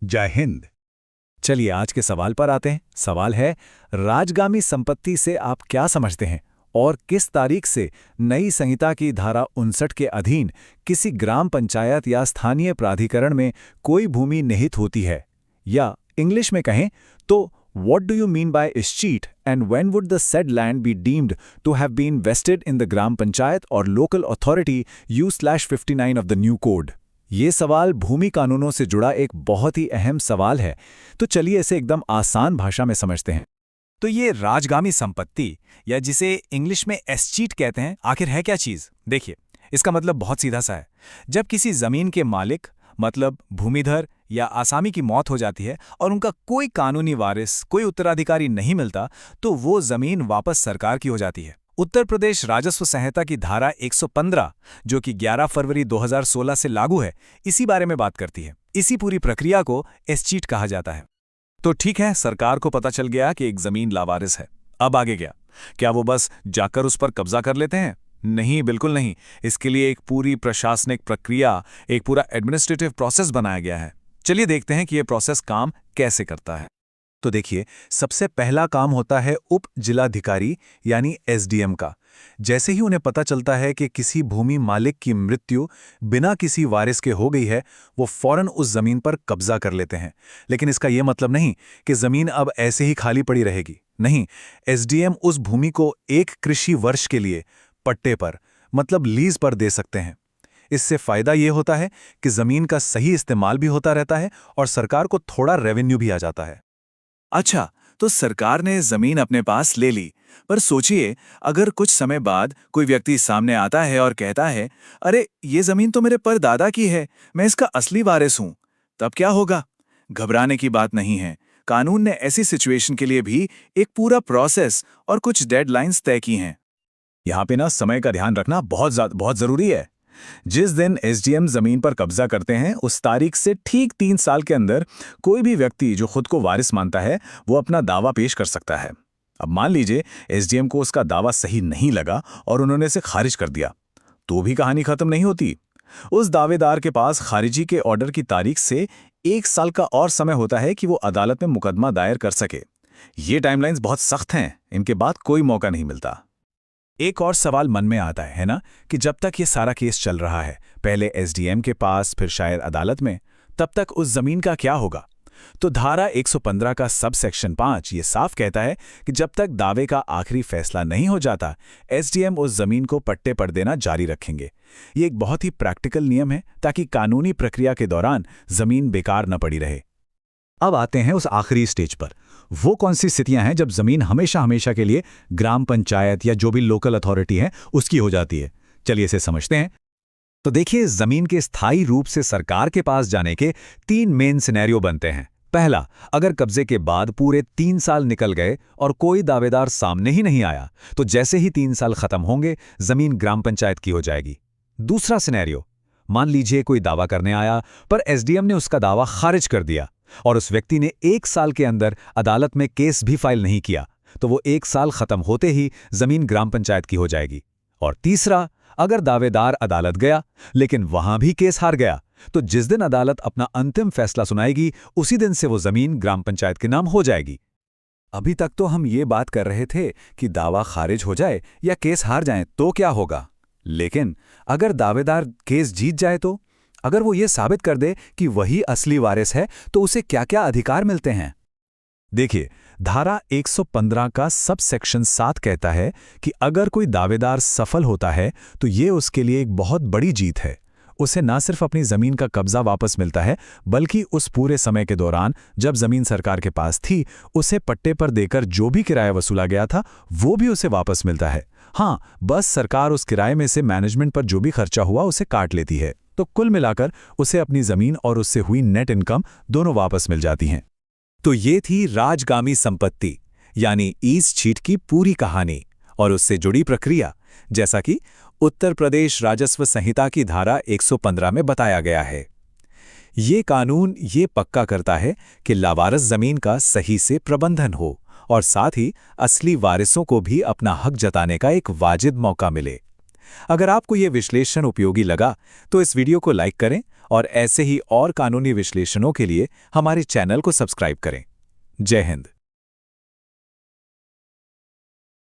जय हिंद। चलिए आज के सवाल पर आते हैं। सवाल है, राजगामी संपत्ति से आप क्या समझते हैं और किस तारीख से नई संहिता की धारा 59 के अधीन किसी ग्राम पंचायत या स्थानीय प्राधिकरण में कोई भूमि निहित होती है? या इंग्लिश में कहें तो what do you mean by escheat and when would the said land be deemed to have been vested in the gram panchayat और local authority U/59 of the new code? ये सवाल भूमि कानूनों से जुड़ा एक बहुत ही अहम सवाल है, तो चलिए इसे एकदम आसान भाषा में समझते हैं। तो ये राजगामी संपत्ति या जिसे इंग्लिश में एस्चीट कहते हैं, आखिर है क्या चीज़? देखिए, इसका मतलब बहुत सीधा सा है। जब किसी ज़मीन के मालिक मतलब भूमिधर या आसामी की मौत हो जाती है और उनका कोई कानूनी वारिस, कोई उत्तराधिकारी नहीं मिलता, तो वो ज़मीन वापस सरकार की हो जाती है। उत्तर प्रदेश राजस्व संहिता की धारा 115, जो कि 11 फरवरी 2016 से लागू है, इसी बारे में बात करती है। इसी पूरी प्रक्रिया को एस्चीट कहा जाता है। तो ठीक है, सरकार को पता चल गया कि एक जमीन लावारिस है। अब आगे क्या वो बस जाकर उस पर कब्जा कर लेते हैं? नहीं, बिल्कुल नहीं। इसके लिए एक पूरी प्रशासनिक प्रक्रिया, एक पूरा एडमिनिस्ट्रेटिव प्रोसेस बनाया गया है। चलिए देखते हैं कि यह प्रोसेस काम कैसे करता है। तो देखिए, सबसे पहला काम होता है उप जिलाधिकारी यानी एसडीएम का। जैसे ही उन्हें पता चलता है कि किसी भूमि मालिक की मृत्यु बिना किसी वारिस के हो गई है, वो फौरन उस जमीन पर कब्जा कर लेते हैं। लेकिन इसका यह मतलब नहीं कि जमीन अब ऐसे ही खाली पड़ी रहेगी। नहीं, एसडीएम उस भूमि को एक कृषि वर्ष के लिए पट्टे पर मतलब लीज पर दे सकते हैं। इससे फायदा यह होता है कि जमीन का सही इस्तेमाल भी होता रहता है और सरकार को थोड़ा रेवेन्यू भी आ जाता है। अच्छा, तो सरकार ने जमीन अपने पास ले ली, पर सोचिए अगर कुछ समय बाद कोई व्यक्ति सामने आता है और कहता है, अरे ये जमीन तो मेरे परदादा की है, मैं इसका असली वारिस हूं, तब क्या होगा? घबराने की बात नहीं है। कानून ने ऐसी सिचुएशन के लिए भी एक पूरा प्रोसेस और कुछ डेडलाइंस तय की हैं। यहाँ पे ना समय का ध्यान रखना बहुत जरूरी है। जिस दिन एसडीएम जमीन पर कब्जा करते हैं, उस तारीख से ठीक 3 साल के अंदर कोई भी व्यक्ति जो खुद को वारिस मानता है, वो अपना दावा पेश कर सकता है। अब मान लीजिए एसडीएम को उसका दावा सही नहीं लगा और उन्होंने इसे खारिज कर दिया, तो भी कहानी खत्म नहीं होती। उस दावेदार के पास खारिजी के ऑर्डर की तारीख से 1 साल का और समय होता है कि वो अदालत में मुकदमा दायर कर सके। ये टाइमलाइंस बहुत सख्त हैं, इनके बाद कोई मौका नहीं मिलता। एक और सवाल मन में आता है ना, कि जब तक ये सारा केस चल रहा है, पहले एसडीएम के पास फिर शायद अदालत में, तब तक उस जमीन का क्या होगा? तो धारा 115 का सब सेक्शन 5 ये साफ कहता है कि जब तक दावे का आखिरी फैसला नहीं हो जाता, एसडीएम उस जमीन को पट्टे पर देना जारी रखेंगे। ये एक बहुत ही प्रैक्टिकल नियम है ताकि कानूनी प्रक्रिया के दौरान जमीन बेकार न पड़ी रहे। अब आते हैं उस आखिरी स्टेज पर। वो कौन सी स्थितियां हैं जब जमीन हमेशा के लिए ग्राम पंचायत या जो भी लोकल अथॉरिटी है उसकी हो जाती है? चलिए इसे समझते हैं। तो देखिए, जमीन के स्थायी रूप से सरकार के पास जाने के 3 मेन सिनेरियो बनते हैं। पहला, अगर कब्जे के बाद पूरे 3 साल निकल गए और कोई दावेदार सामने ही नहीं आया, तो जैसे ही 3 साल खत्म होंगे, जमीन ग्राम पंचायत की हो जाएगी। दूसरा सिनेरियो, मान लीजिए कोई दावा करने आया पर एसडीएम ने उसका दावा खारिज कर दिया और उस व्यक्ति ने 1 साल के अंदर अदालत में केस भी फाइल नहीं किया, तो वो 1 साल खत्म होते ही जमीन ग्राम पंचायत की हो जाएगी। और तीसरा, अगर दावेदार अदालत गया लेकिन वहां भी केस हार गया, तो जिस दिन अदालत अपना अंतिम फैसला सुनाएगी, उसी दिन से वो जमीन ग्राम पंचायत के नाम हो जाएगी। अभी तक तो हम ये बात कर रहे थे कि दावा खारिज हो जाए या केस हार जाए तो क्या होगा, लेकिन अगर दावेदार केस जीत जाए तो? अगर वो ये साबित कर दे कि वही असली वारिस है, तो उसे क्या-क्या अधिकार मिलते हैं? देखिए, धारा 115 का सब सेक्शन 7 कहता है कि अगर कोई दावेदार सफल होता है तो ये उसके लिए एक बहुत बड़ी जीत है। उसे ना सिर्फ अपनी जमीन का कब्जा वापस मिलता है, बल्कि उस पूरे समय के दौरान जब जमीन सरकार के पास थी, उसे पट्टे पर देकर जो भी किराया वसूला गया था, वो भी उसे वापस मिलता है। हाँ, बस सरकार उस किराए में से मैनेजमेंट पर जो भी खर्चा हुआ उसे काट लेती है। तो कुल मिलाकर उसे अपनी जमीन और उससे हुई नेट इनकम दोनों वापस मिल जाती हैं। तो ये थी राजगामी संपत्ति यानी ईस्ट-छीट की पूरी कहानी और उससे जुड़ी प्रक्रिया, जैसा कि उत्तर प्रदेश राजस्व संहिता की धारा 115 में बताया गया है। ये कानून ये पक्का करता है कि लावारिस जमीन का सही से प्रबंधन हो और साथ ही असली वारिसों को भी अपना हक जताने का एक वाजिब मौका मिले। अगर आपको ये विश्लेषण उपयोगी लगा तो इस वीडियो को लाइक करें और ऐसे ही और कानूनी विश्लेषणों के लिए हमारे चैनल को सब्सक्राइब करें। जय हिंद।